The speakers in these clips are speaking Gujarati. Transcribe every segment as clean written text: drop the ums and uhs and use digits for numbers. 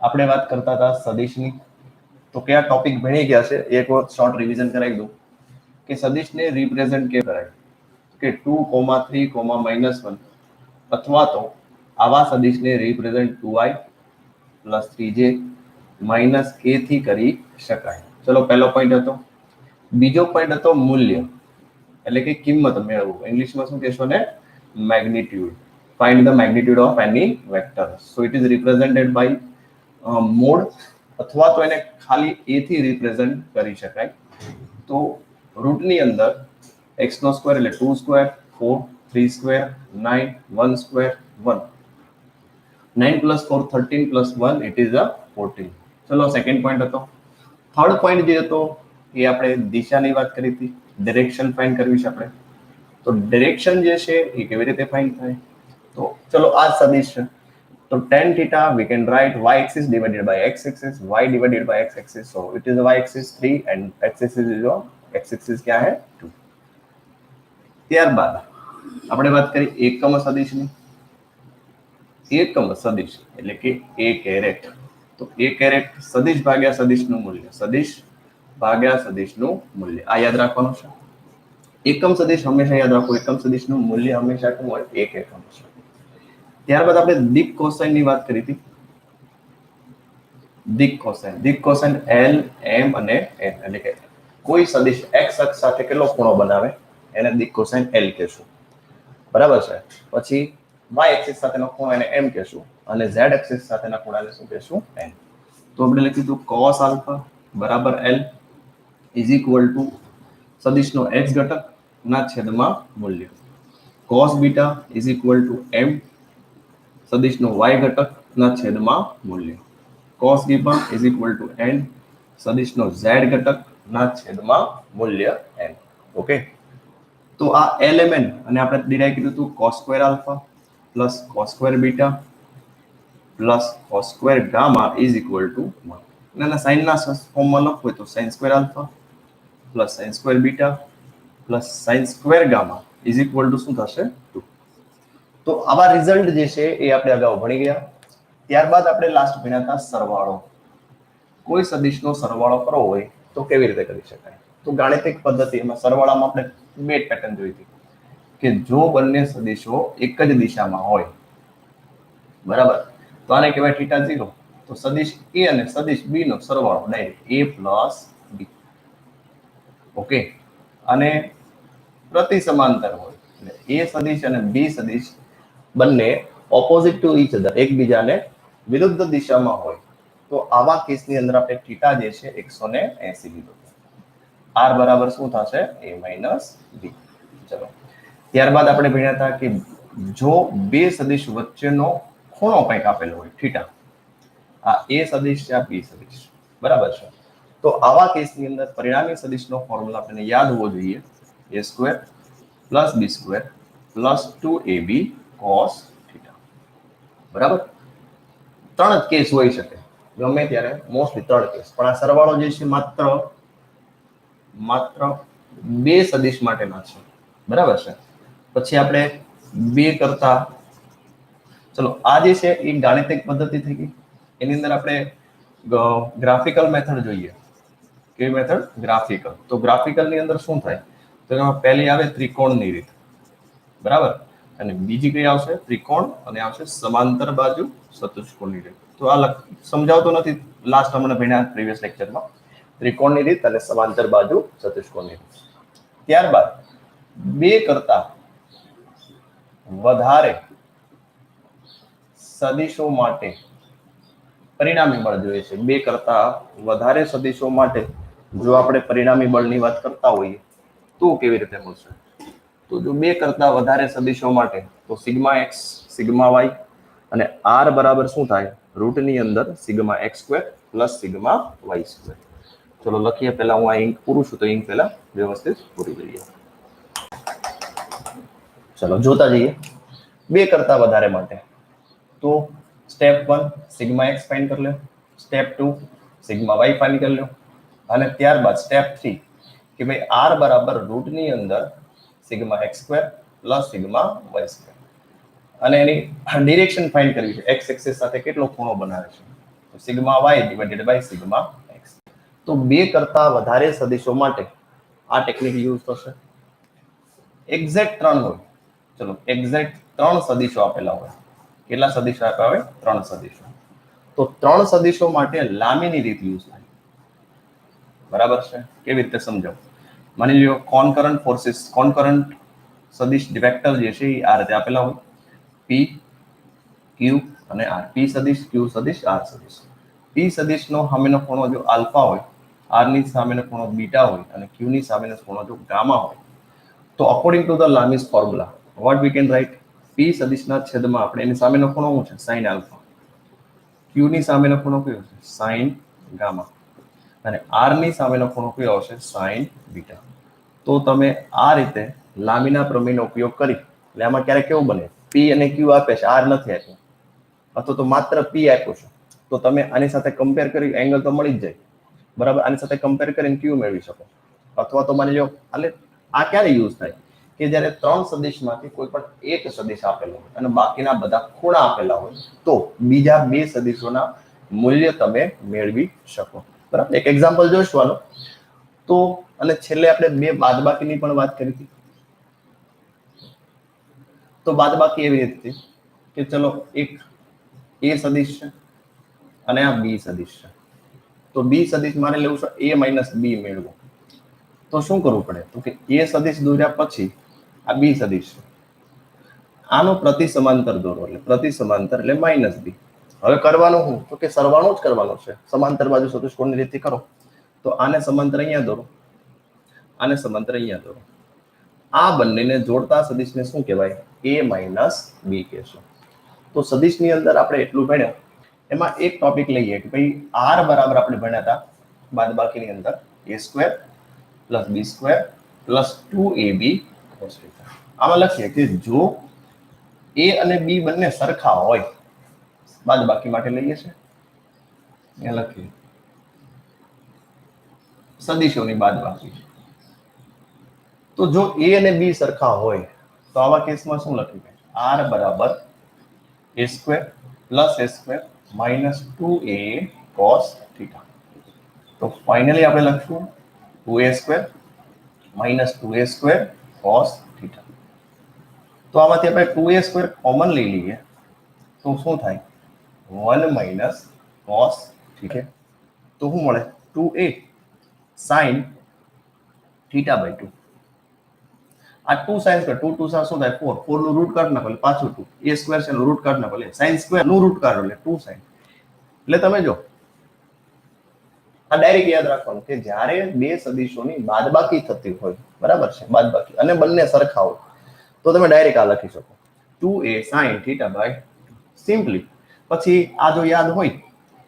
આપણે વાત કરતા હતા સદિશની, તો કયા ટોપિક ભણી ગયા છે એક વખત શોર્ટ રિવિઝન કરાવી દઉં કે સદિશને રિપ્રેઝન્ટ કેમ કરાય કે 2, 3, -1 અથવા તો આવા સદિશને રિપ્રેઝન્ટ 2i + 3j - k થી કરી શકાય. ચલો પહેલો પોઈન્ટ હતો. બીજો પોઈન્ટ હતો મૂલ્ય એટલે કે કિંમત મેળવવું. ઇંગ્લિશમાં શું કહેશો ને? Magnitude. Find the magnitude of any vector. So it is represented by mod અથવા તો એને ખાલી a થી રિપ્રેઝન્ટ કરી શકાય. તો રૂટની અંદર x² એટલે 2², 4, 3², 9, 1², 1. 9 + 4 13 + 1 it is a 14. ચલો સેકન્ડ પોઈન્ટ હતો. થર્ડ પોઈન્ટ જે હતો એ આપણે દિશાની વાત કરી હતી, ડિરેક્શન ફાઇન્ડ કરવી છે આપણે. તો ડિરેક્શન જે છે એ કેવી રીતે ફાઇન્ડ થાય? તો ચલો આ સદિશ છે. તો tan theta we can write y axis divided by x axis, y divided by x axis. So it is y axis 3 and x axis is your x axis क्या है 2. ત્યારબાદ આપણે વાત કરી એકમ સદિશની. એકમ સદિશ એટલે કે a કેરેટ. તો a કેરેટ સદિશ ભાગ્યા સદિશનું મૂલ્ય, સદિશ ભાગ્યા સદિશનું મૂલ્ય આ યાદ રાખવાનું છે. એકમ સદિશ હંમેશા યાદ રાખો, એકમ સદિશનું મૂલ્ય હંમેશા શું હોય? 1 એકમ છે. ત્યારબાદ આપણે દિક કોસાઇનની વાત કરી હતી. દિક કોસાઇન L, M અને N એટલે કે કોઈ સદિશ x અક્ષ સાથે કેટલો ખૂણો બનાવે એને દિક કોસાઇન L કહેશું. બરાબર છે. પછી y એક્સિસ સાથેનો ખૂણો એને m કહેશું અને z એક્સિસ સાથેના ખૂણાને શું કહેશું? n. તો આપણે લખી દીધું cos α = L = સદિશનો x ઘટક ના છેદમાં મૂલ્ય, cos β = m સદિશનો y ઘટક ના છેદમાં મૂલ્ય, cos γ = n સદિશનો z ઘટક ના છેદમાં મૂલ્ય n. ઓકે. તો આ LMN અને આપણે ડિરાઈવ કર્યું હતું cos² α + cos² β + cos² γ = 1. અને સાઇનના ફોર્મમાં લખવું હોય તો sin² α + sin² β + sin² γ શું થશે? 2. તો આવા રિઝલ્ટ જે છે એ આપણે અગાઉ ભણી ગયા. ત્યારબાદ આપણે લાસ્ટ ભણ્યા હતા સરવાળો. કોઈ સદિશનો સરવાળો કરવો હોય તો કેવી રીતે કરી શકાય? તો ગાણિતિક પદ્ધતિમાં સરવાળામાં આપણે બે પેટર્ન જોઈ હતી કે જો બંને સદિશો એક જ દિશામાં હોય, બરાબર, તો આને કહેવાય θ0. તો સદિશ a અને સદિશ b નો સરવાળો ડાયરેક્ટ a + b. ઓકે. અને પ્રતિ સમાંતર હોય એટલે a સદિશ અને b સદિશ બંને ઓપોઝિટ ટુ ઈચ અધર, એકબીજાને વિરુદ્ધ દિશામાં હોય તો આવા કેસની અંદર આપણે થીટા જે છે 180 લીધો. r બરાબર શું થશે? a - b. ચલો ત્યારબાદ આપણે ભણ્યા હતા કે જો બે સદિશ વચ્ચેનો ખૂણો કંઈક આપેલો હોય થીટા, આ a સદિશ છે, આ b સદિશ, બરાબર છે, તો આવા કેસની અંદર પરિણામી સદિશનો ફોર્મ્યુલા આપણને યાદ હોવો જોઈએ, a² + b² + 2ab cos θ. બરાબર. 3 જ કેસ હોઈ શકે ગમે ત્યારે, મોસ્ટલી 3 કેસ. પણ આ સરવાળો જે છે માત્ર બે સદિશ માટેના છે. બરાબર છે. પછી આપણે બે કરતા, ચલો આ જે છે એ ગાણિતિક પદ્ધતિ થઈ ગઈ. એની અંદર આપણે ગ્રાફિકલ મેથડ જોઈએ. કેવી મેથડ? ગ્રાફિકલ. તો ગ્રાફિકલની અંદર શું થાય? તો એમાં પહેલી આવે ત્રિકોણની રીત, બરાબર, અને બીજી કઈ આવશે? ત્રિકોણ, અને આવશે સમાંતર બાજુ ચતુષ્કોણની રીત. તો આ સમજાવતો નથી, લાસ્ટ હમણાં ભણ્યા પ્રીવિયસ લેક્ચરમાં, ત્રિકોણની રીત અને સમાંતર બાજુ ચતુષ્કોણની રીત. ત્યારબાદ બે કરતા વધારે સદિશો માટે પરિણામી બળ જોઈએ છે. બે કરતા વધારે સદિશો માટે જો આપણે પરિણામી બળની વાત કરતા હોઈએ તો કેવી રીતે મળશે? તો જો બે કરતા વધારે સદિશો માટે તો σx, σy અને r બરાબર શું થાય? રૂટની અંદર σx² + σy². ચલો લખીએ. પહેલા હું આ ઇંક પૂરું છું તો ઇંક પહેલા વ્યવસ્થિત પૂરી કરીએ. ચલો જોતા જઈએ. બે કરતા વધારે માટે તો સ્ટેપ 1 σx ફાઇન્ડ કરી લો, સ્ટેપ 2 σy ફાઇન્ડ કરી લો, અને ત્યારબાદ સ્ટેપ 3 કે ભાઈ r બરાબર રૂટની અંદર σx² + σy², અને એની ડિરેક્શન ફાઇન્ડ કરવી છે. x એક્સિસ સાથે કેટલો ખૂણો બનાવે છે. તો sigma y divided by sigma x. તો બે કરતા વધારે સદિશો માટે આ ટેકનિક યુઝ થશે. એક્ઝેક્ટ 3 હોય, ચલો એક્ઝેક્ટ 3 સદિશો આપેલા હોય. કેટલા સદિશો આપ્યા હોય? 3 સદિશો. તો 3 સદિશો માટે લામીની રીત યુઝ થાય. બરાબર છે? કેવી રીતે સમજાવ? માની લો કોનકરન્ટ ફોર્સિસ, કોનકરન્ટ સદિશ વેક્ટર જે છે એ આ રીતે આપેલા હોય, P, Q અને R. P સદિશ, Q સદિશ, R સદિશ. P સદિશનો સામેનો ખૂણો જો આલ્ફા હોય, R ની સામેનો ખૂણો બીટા હોય અને Q ની સામેનો ખૂણો જો ગામા હોય, તો according to the Lami's formula what we can write? P સદિશના છેદમાં આપણે એની સામેનો ખૂણો શું છે? sin alpha. Q ની સામેનો ખૂણો કયો છે? sin gamma. અને R ની સામેનો ખૂણો કયો આવશે? sin beta. તો તમે આ રીતે લામીના પ્રમેયનો ઉપયોગ કરી, એટલે આમાં ક્યારેક કેવું બને, P અને Q આપે છે, R નથી આપ્યું, અથવા તો માત્ર P આપ્યું છે, તો તમે આની સાથે કમ્પેર કરી એંગલ તો મળી જ જાય. બરાબર? આની સાથે કમ્પેર કરીને Q મેળવી શકો. અથવા તો માની લો, એટલે આ ક્યારે યુઝ થાય કે જ્યારે 3 સદિશમાંથી કોઈ પણ એક સદિશ આપેલો હોય અને બાકીના બધા ખૂણા આપેલા હોય, તો બીજા 2 સદિશોના મૂલ્ય તમે મેળવી શકો. બરાબર? એક એક્ઝામ્પલ જોઈશું. તો અને છેલ્લે આપણે 2 બાદબાકીની પણ વાત કરી હતી. તો બાદબાકી એવી રીતે કે ચલો એક A સદિશ છે અને આ B સદિશ છે. તો B સદિશ મારે લેવું છે A માઇનસ B મેળવો. તો શું કરવું પડે? તો કે A સદિશ દોર્યા પછી આ B સદિશ છે, આનો પ્રતિ સમાંતર દોરો. એટલે પ્રતિ સમાંતર એટલે માઇનસ B. હવે કરવાનું શું? તો કે સરવાળો જ કરવાનો છે. સમાંતર બાજુ ચતુષ્કોણની રીતે કરો. તો આને સમાંતર અહીંયા દોરો, આને સમાંતર અહીંયા દોરો. આ બંનેને જોડતા સદિશને શું કહેવાય? A માઇનસ B કહેશું. તો સદિશની અંદર આપણે એટલું ભણ્યા, એમાં એક ટોપિક લઈએ કે ભાઈ R બરાબર આપણે ભણ્યા હતા બાદબાકીની અંદર A² plus B² plus 2AB cos θ. આમાં લખીએ કે જો A અને B બંને સરખા હોય, બાદબાકી માટે લઈએ છે, અહીંયા લખીએ સદિશોની બાદબાકી. તો જો A અને B સરખા હોય તો આવા કેસમાં શું લખ્યું? R બરાબર A² plus A² minus 2A cos θ. તો ફાઇનલી આપણે લખશું 2A² માઇનસ 2A² cos θ. તો આમાંથી આપણે 2A² કોમન લઈ લઈએ તો શું થાય? 1 માઇનસ cos. ઠીક છે? તો શું મળે? 2A sin θ/2. આ 2 sin સ્ક્વેર, 2 2 શું થાય? 4. 4 નું રૂટ કાઢ નાખો એટલે પાછું 2. A² છે નું રૂટ કાઢ નાખો એટલે sin સ્ક્વેર નું રૂટ કાઢો એટલે 2 sin. એટલે તમે જો આ ડાયરેક્ટ યાદ રાખવાનું કે જ્યારે 2 સદિશોની બાદબાકી થતી હોય, બરાબર છે, બાદબાકી, અને બંને સરખા હોય, તો તમે ડાયરેક્ટ આ લખી શકો 2A sin θ/2. સિમ્પલી. પછી આ જો યાદ હોય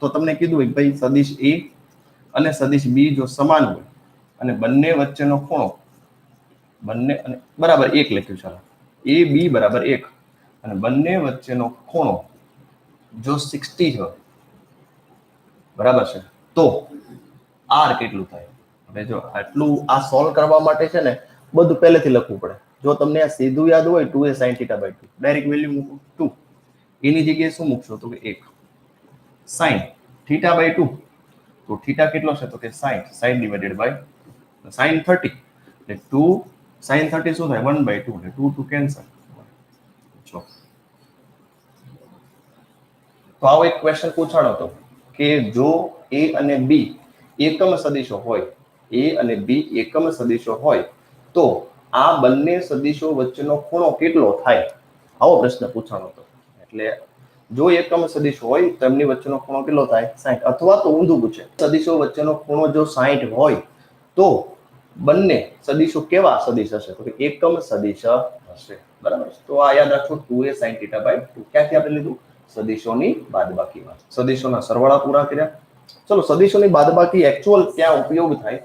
તો તમને કીધું હોય ભાઈ સદિશ A અને સદિશ B જો સમાન હોય અને બંને વચ્ચેનો ખૂણો બંને અને બરાબર 1 લખ્યું, ચાલો AB બરાબર 1 અને બંને વચ્ચેનો ખૂણો જો 60 હોય, બરાબર છે, તો R કેટલું થાય? હવે જો આટલું આ સોલ્વ કરવા માટે છે ને બધું પહેલેથી લખવું પડે. જો તમને આ સીધું યાદ હોય 2A sin θ/2, ડાયરેક્ટ વેલ્યુ મૂકો 2. એની જગ્યાએ શું મૂકશો? તો કે 1 sin θ/2. તો θ કેટલો છે? તો કે 60. 60 ડિવાઇડેડ બાય sin 30 એટલે 2 sin 30 શું થાય? 1/2 એટલે 2 2 કેન્સલ. જો તો આવો એક ક્વેશ્ચન પૂછાણો હતો કે જો A અને B એકમ સદિશો હોય, A અને B એકમ સદિશો હોય, તો આ બંને સદિશો વચ્ચેનો ખૂણો કેટલો થાય? આવો પ્રશ્ન પૂછાણો હતો. એટલે જો એકમ સદિશ હોય તો એમની વચ્ચેનો ખૂણો કેટલો થાય? 60. અથવા તો ઊંધું પૂછે, સદિશો વચ્ચેનો ખૂણો જો 60 હોય તો બંને સદિશો કેવા સદિશ હશે? તો કે એકમ સદિશ હશે. બરાબર. તો આ યાદ રાખો 2A sin θ/2. ક્યાંથી આપણે લીધું? સદિશોની બાદબાકીમાં. સદિશોના સરવાળા પૂરા કર્યા. ચલો સદિશોની બાદબાકી એક્ચ્યુઅલ ક્યાં ઉપયોગ થાય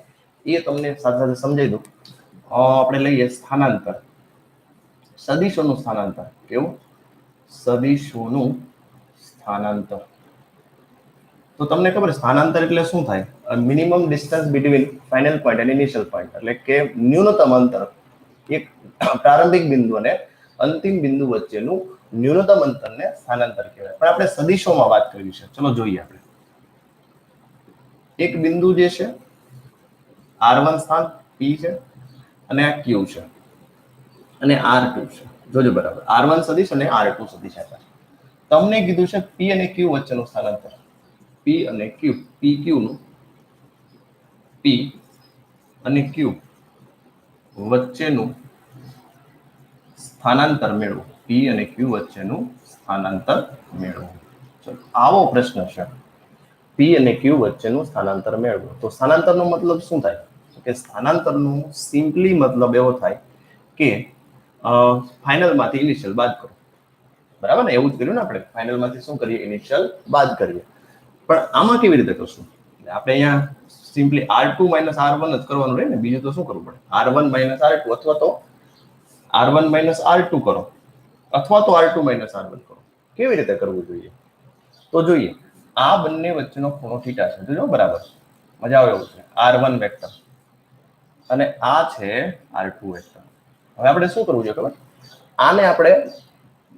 એ તમને સાથે સાથે સમજાવી દઉં. આપણે લઈએ સ્થાનાંતર. સદિશોનું સ્થાનાંતર. કેવું? સદિશોનું સ્થાનાંતર. તો તમને ખબર સ્થાનાંતર એટલે શું થાય? Minimum distance between final point અને ઇનિશિયલ પોઈન્ટ. એટલે કે ન્યૂનતમ અંતર એક પ્રારંભિક બિંદુ અને અંતિમ બિંદુ વચ્ચેનું ન્યૂનતમ અંતરને સ્થાનાંતર કહેવાય. પણ આપણે સદિશોમાં વાત કરવી છે. ચલો જોઈએ આપણે. એક બિંદુ જે છે R1 સ્થાન P છે અને આ Q છે અને R2 છે. જોજો બરાબર, R1 સદિશ અને R2 સદિશ આપ્યા છે. તમને કીધું છે P અને Q વચ્ચેનું સ્થાનાંતર. P અને Q, PQ નું P અને Q વચ્ચેનું સ્થાનાંતર મેળવો. P અને Q વચ્ચેનું સ્થાનાંતર મેળવો. ચલો, આવો પ્રશ્ન છે. P અને Q વચ્ચેનું સ્થાનાંતર મેળવો. તો સ્થાનાંતરનો મતલબ શું થાય? કે સ્થાનાંતરનો સિમ્પલી મતલબ એવો થાય કે ફાઇનલમાંથી ઇનિશિયલ બાદ કરો. બરાબર ને? એવું જ કર્યું ને આપણે. ફાઇનલમાંથી શું કરીએ? ઇનિશિયલ બાદ કરીએ. પણ આમાં કેવી રીતે કરશું? આપણે અહીંયા સિમ્પલી R2 માઇનસ R1 જ કરવાનું રહે ને, બીજું તો શું કરવું પડે? R1 માઇનસ R2 અથવા તો R1 માઇનસ R2 કરો અથવા તો R2 માઇનસ R1 કરો. કેવી રીતે કરવું જોઈએ? તો જોઈએ, આ બંને વચ્ચેનો ખૂણો થીટા છે. જોજો બરાબર, મજા આવે એવું છે. R1 વેક્ટર અને આ છે R2 વેક્ટર. હવે આપણે શું કરવું જોઈએ ખબર? આને આપણે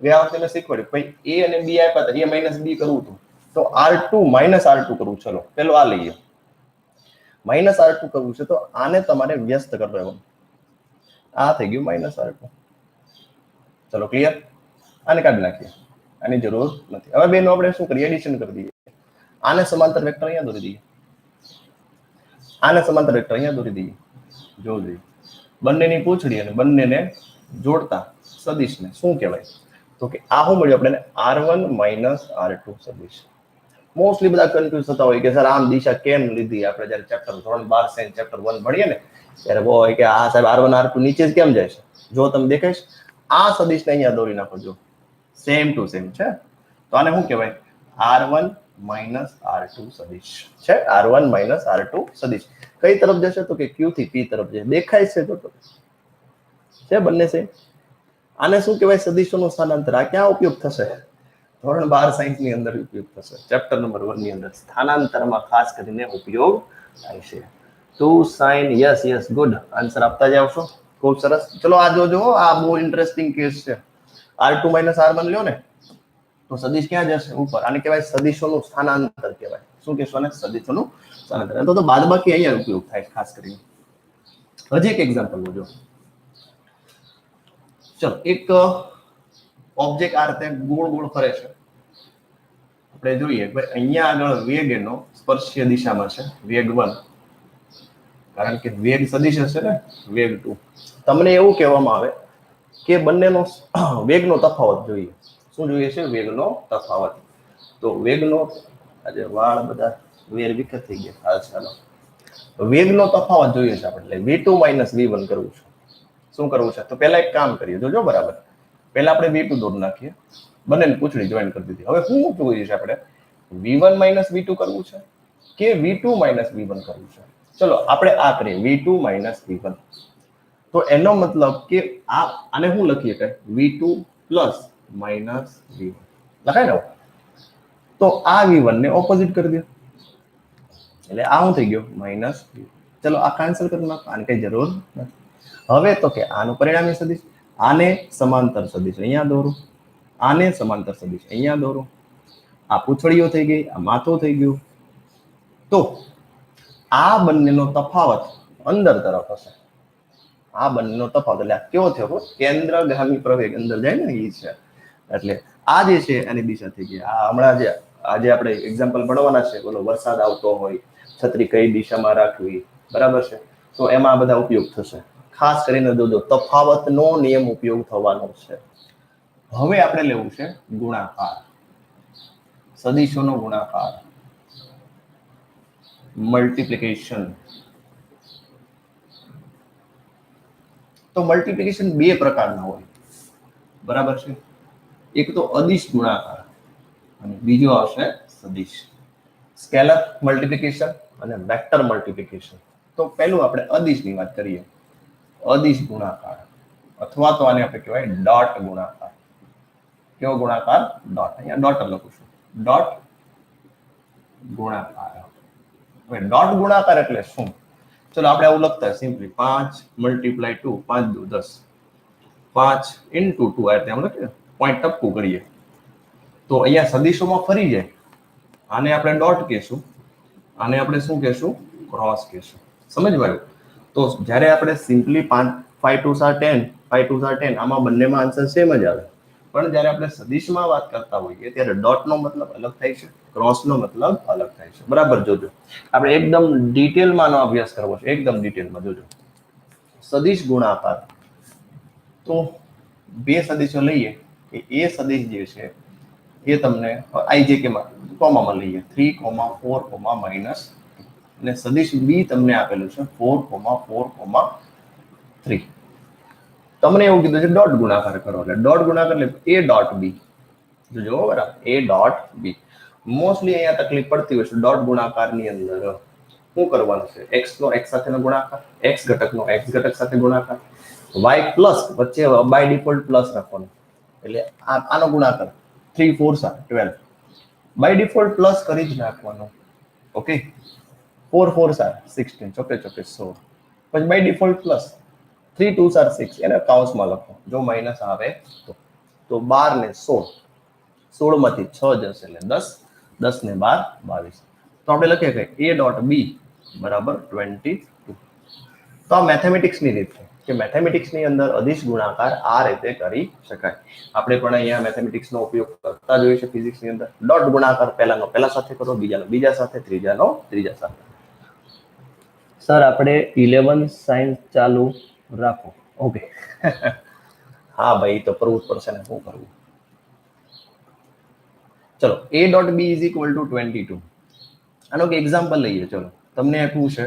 ગયા વખતે શીખવાડ્યું, ભાઈ A અને B આપ્યા હતા, A માઇનસ B કરવું હતું તો R2 માઇનસ R2 કરવું. ચલો પેલો આ લઈએ, માઇનસ R2 કરવું છે તો આને તમારે વ્યસ્ત કરી દેવાનું. આ થઈ ગયું માઇનસ R2. ચલો ક્લિયર? આને કાઢી નાખીએ, આની જરૂર નથી. હવે બેનો આપણે શું કરીએ? એડિશન કરી દઈએ. આને સમાંતર વેક્ટર અહીંયા દોરી દઈએ, આને સમાંતર વેક્ટર અહીંયા દોરી દઈએ. જોજો, બંનેની પૂંછડી અને બંનેને જોડતા સદિશને શું કહેવાય? તો કે આ શું મળ્યું આપણને? R1 માઇનસ R2 સદિશ. મોસ્ટલી બધા કન્ફ્યુઝ થતા હોય કે સર આમ દિશા કેમ લીધી? આપણે જ્યારે ચેપ્ટર ધોરણ 12 સાયન્સ ચેપ્ટર 1 ભણીએ ને ત્યારે બહુ હોય કે આ સાહેબ R1 R2 નીચે જ કેમ જાય છે? જો તમે દેખાઈશ, આ સદિશને અહીંયા દોરી નાખો. જો સેમ ટુ સેમ છે. તો આને શું કહેવાય? R1 માઇનસ R2 સદિશ છે. R1 માઇનસ R2 સદિશ કઈ તરફ જશે? તો કે Q થી P તરફ જશે. દેખાય છે? તો છે બંને છે. આને શું કહેવાય? સદિશોનું સ્થાનાંતર. આ ક્યાં ઉપયોગ થશે? ધોરણ 12 સાયન્સ ની અંદર ઉપયોગ થશે. ચેપ્ટર નંબર 1 ની અંદર સ્થાનાંતરમાં ખાસ કરીને ઉપયોગ થાય છે. 2 sin, yes yes, good. Answer આપતા જાવ છો. ખૂબ સરસ. ચલો આ જોજો, આ બહુ ઇન્ટરેસ્ટિંગ કેસ છે. R2 માઇનસ R1 લ્યો ને તો સદિશ ક્યાં જશે? ઉપર. આને કહેવાય સદિશોનું સ્થાનાંતર કહેવાય. શું કહેશો ને? સદિશોનું સ્થાનાંતર. તો બાદબાકી અહીંયા ઉપયોગ થાય ખાસ કરીને. હજી એક એક્ઝામ્પલ જોજો. ચલો, એક ઓબ્જેક્ટ આ રીતે ગોળ ગોળ ફરે છે. આપણે જોઈએ ભાઈ અહીંયા આગળ વેગ એનો સ્પર્શીય દિશામાં છે, વેગ 1, કારણ કે વેગ સદિશ હશે ને, વેગ 2. તમને એવું કહેવામાં આવે કે બંનેનો વેગનો તફાવત જોઈએ. શું જોઈએ છે? વેગનો તફાવત. તો વેગનો, આજે વાળ બધા વેર વિખર થઈ ગયા. હાલ ચાલો, વેગનો તફાવત જોઈએ છે આપણે. એટલે V2 માઇનસ V1 કરવું છે. શું કરવું છે? તો પહેલા એક કામ કરીએ, જોજો બરાબર. પહેલા આપણે V2 દોરી નાખીએ, બંનેની પૂંછડી જોઈન કરી દીધી. હવે શું જોઈએ છે આપણે? V1 માઇનસ V2 કરવું છે કે V2 માઇનસ V1 કરવું છે? ચલો આપણે આ કરીએ, V2 માઇનસ V1. તો એનો મતલબ કે આને શું લખીએ કે V2 પ્લસ માઇનસ V1 લખાય ને? તો આ V1 ને ઓપોઝિટ કરી દો, એટલે આ શું થઈ ગયો? Minus V1. ચલો આ કેન્સલ કરી નાખો, આની કઈ જરૂર નથી. હવે તો કે આનું પરિણામી સદિશ, આને સમાંતર સદિશ અહીંયા દોરો, આને સમાંતર સદિશ અહીંયા દોરો. આ પૂંછડીઓ થઈ ગઈ, આ માથું થઈ ગયું. તો આ બંનેનો તફાવત અંદર તરફ હશે. આ બંનેનો તફાવત એટલે કેવો થયો? કેન્દ્રગામી પ્રવેગ અંદર જાય ને એ છે. એટલે આ જે છે એની દિશા થઈ ગઈ. આ હમણાં જે આજે આપણે એક્ઝામ્પલ ભણવાના છે, બોલો વરસાદ આવતો હોય, છત્રી કઈ દિશામાં રાખવી, બરાબર છે? તો એમાં આ બધા ઉપયોગ થશે. ખાસ કરીને જોજો, તફાવતનો નિયમ ઉપયોગ થવાનો છે. હવે આપણે લેવું છે ગુણાકાર, સદિશોનો ગુણાકાર, મલ્ટીપ્લિકેશન. તો મલ્ટીપ્લિકેશન બે પ્રકારના હોય, બરાબર છે? એક તો અદિશ ગુણાકાર અને બીજો આવશે સદિશ. સ્કેલર મલ્ટીપ્લિકેશન અને વેક્ટર મલ્ટીપ્લિકેશન. તો પહેલું આપણે અદિશની વાત કરીએ, અદિશ ગુણાકાર, અથવા તો આને આપણે કહેવાય ડોટ ગુણાકાર. કેવો ગુણાકાર? ડોટ. અહીંયા ડોટ લખું છું, ડોટ ગુણાકાર. હવે ડોટ ગુણાકાર એટલે શું? ચલો આપણે આવું લખતા સિમ્પલી 5 મલ્ટીપ્લાય 2, 5 દુ 10, 5 ઇન્ટુ 2 આ રીતે આમ લખીએ, પોઈન્ટ ટપકું કરીએ તો અહીંયા સદિશોમાં ફરી જાય. આને આપણે ડોટ કહીશું આને આપણે શું કહેશું? ક્રોસ કહેશું. સમજવાયું? તો જ્યારે આપણે સિમ્પલી 5 2 10 5 2 10 આમાં બંનેમાં આન્સર સેમ જ આવે, પણ જ્યારે આપણે સદિશમાં વાત કરતા હોઈએ ત્યારે ડોટનો મતલબ અલગ થાય છે, ક્રોસનો મતલબ અલગ થાય છે. બરાબર જોજો, આપણે એકદમ ડિટેલમાં આનો અભ્યાસ કરવો છે, એકદમ ડિટેલમાં જોજો. સદિશ ગુણાકાર, તો બે સદિશો લઈએ કે એ સદિશ જે છે એ તમને IJK માં કોમામાં લઈએ 3, 4, -, અને સદિશ બી તમને આપેલું છે 4, 4, 3. તમને એવું કીધું છે ડોટ ગુણાકાર કરો, એટલે ડોટ ગુણાકાર એટલે A ડોટ B. જોજો બરાબર, A ડોટ B. મોસ્ટલી અહીંયા તકલીફ પડતી હોય છે ડોટ ગુણાકારની અંદર. શું કરવાનું છે? x નો x સાથેનો ગુણાકાર, x ઘટકનો x ઘટક સાથે ગુણાકાર, y પ્લસ વચ્ચે બાય ડિફોલ્ટ પ્લસ રાખવાનું, એટલે આનો ગુણાકાર 3 4 12, બાય ડિફોલ્ટ પ્લસ કરી જ નાખવાનો. ઓકે, 4 4 16, ચોકે 16, પછી બાય ડિફોલ્ટ પ્લસ 3 2 6, એને કાઉન્સમાં લખો જો માઇનસ આવે તો 12 ને 16, 16 માંથી 6 જશે એટલે 10, 10 ને 12 22. તો આપણે લખીએ કે A ડોટ B બરાબર 22. તો આ મેથેમેટિક્સની રીત છે કે મેથેમેટિક્સની અંદર અદિશ ગુણાકાર આ રીતે કરી શકાય. આપણે પણ અહીંયા મેથેમેટિક્સનો ઉપયોગ કરતા જોઈએ છે ફિઝિક્સની અંદર. ડોટ ગુણાકાર પહેલાનો પહેલા સાથે કરો, બીજાનો બીજા સાથે, ત્રીજાનો ત્રીજા સાથે. સર આપણે 11 સાયન્સ ચાલુ રાખો. ઓકે. હા ભાઈ, તો કરવું જ પડશે ને, શું કરવું. ચલો, A dot B is equal two 22. આનો એક એક્ઝામ્પલ લઈએ. ચલો, તમને આપ્યું છે,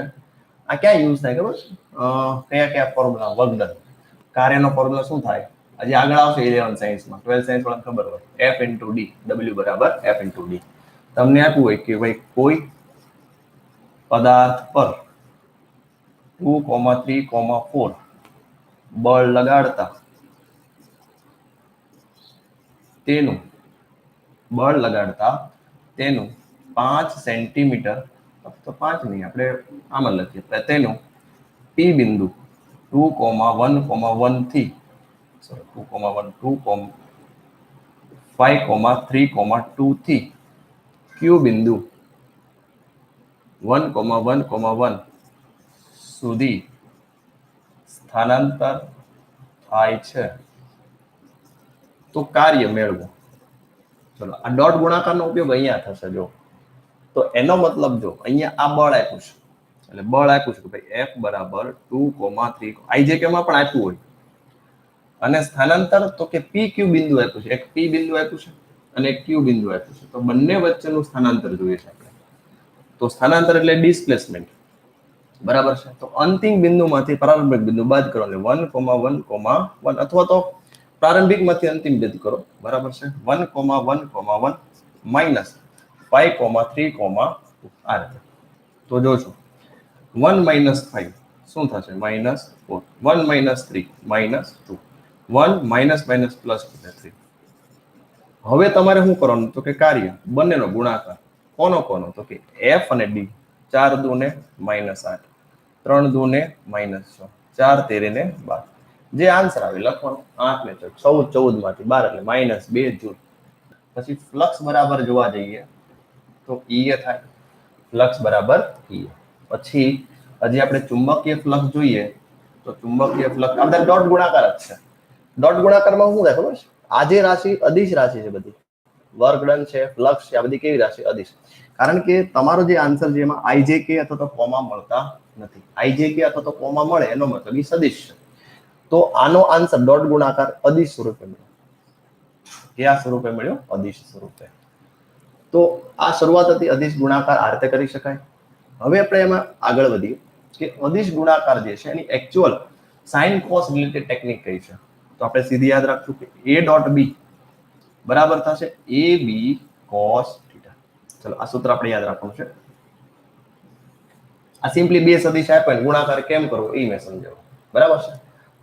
આ ક્યાં યુઝ થાય ખબર છે? કયા કયા ફોર્મ્યુલા? Work done. કાર્યનો ફોર્મ્યુલા શું થાય? હજી આગળ આવશે 11 સાયન્સમાં, 12 સાયન્સ વાળાને ખબર હોય, F ઇન્ટુ D, W બરાબર F ઇન્ટુ D. તમને આપ્યું હોય કે ભાઈ કોઈ પદાર્થ પર 2, 3, 4 બળ લગાડતા તેનું 5 સેન્ટીમીટર, તો 5 નહીં, આપણે આમાં લખીએ, તેનું P બિંદુ 2, 1, 1 થી 2, 1, 2, 5, 3, 2 થી Q બિંદુ 1, 1, 1 સુધી સ્થાનાંતર થાય છે તો કાર્ય મેળવો. ચલો, આ ડોટ ગુણાકારનો ઉપયોગ અહીંયા થશે. જો તો એનો મતલબ, જો અહીંયા આ બળ આપ્યું છે, એટલે બળ આપ્યું છે કે ભાઈ F બરાબર 2, 3, IJK માં પણ આપ્યું હોય, અને સ્થાનાંતર તો કે PQ બિંદુ આપ્યું છે, એક P બિંદુ આપ્યું છે અને એક Q બિંદુ આપ્યું છે, તો બંને વચ્ચેનું સ્થાનાંતર જોઈએ છે આપણે. તો સ્થાનાંતર એટલે ડિસ્પ્લેસમેન્ટ, બરાબર છે. તો અંતિમ બિંદુમાંથી પ્રારંભિક બિંદુ બાદ કરો, એટલે 1, 1, 1, અથવા તો પ્રારંભિક માંથી અંતિમ બિંદુ કરો, બરાબર છે. 1, 1, 1 માઇનસ 5, 3, 2, આ રીતે. તો જોજો 1 - 5 શું થશે? -4. 1 - 3 -2. 1 પ્લસ 3. હવે તમારે શું કરવાનું? તો કે કાર્ય બંનેનો ગુણાકાર. કોનો? તો કે F અને D. 4 2 ને -8, 3 2 ને -6, 4 13 ને 12. જે આન્સર આવે લખવાનો. 8 ને 14, 14 માંથી 12 એટલે -2 જૂલ. પછી ફ્લક્સ બરાબર જોવા જઈએ તો E થાય, ફ્લક્સ બરાબર E. પછી હજી આપણે ચુંબકીય ફ્લક્સ જોઈએ તો ચુંબકીય ફ્લક્સ આપણે ડોટ ગુણાકાર જ છે. ડોટ ગુણાકારમાં શું થાય ખબર છે? આ જે રાશિ અદિશ રાશિ છે, બધી વર્ક ડન છે, ફ્લક્સ છે, આ બધી કેવી રાશિ? અદિશ. કારણ કે તમારો જે આન્સર છે એમાં IJK અથવા તો કોમા મળતા નથી. IJK અથવા તો કોમા મળે એનો મતલબ એ સદિશ છે. તો આનો આન્સર ડોટ ગુણાકાર અદિશ સ્વરૂપે મળ્યો. કયા સ્વરૂપે મળ્યો? અદિશ સ્વરૂપે. તો આ શરૂઆત હતી, અદિશ ગુણાકાર આ રીતે કરી શકાય. હવે આપણે એમાં આગળ વધીએ કે અદિશ ગુણાકાર જે છે એની actual sine cos related technique કઈ છે. તો આપણે સીધી યાદ રાખશું કે A ડોટ B બરાબર થશે AB cos થીટા. ચલો, આ સૂત્ર આપણે યાદ રાખવાનું છે. આ સિમ્પલી બે સદિશ આપ્યા, ગુણાકાર કેમ કરવો એ મેં સમજાવ્યું, બરાબર છે.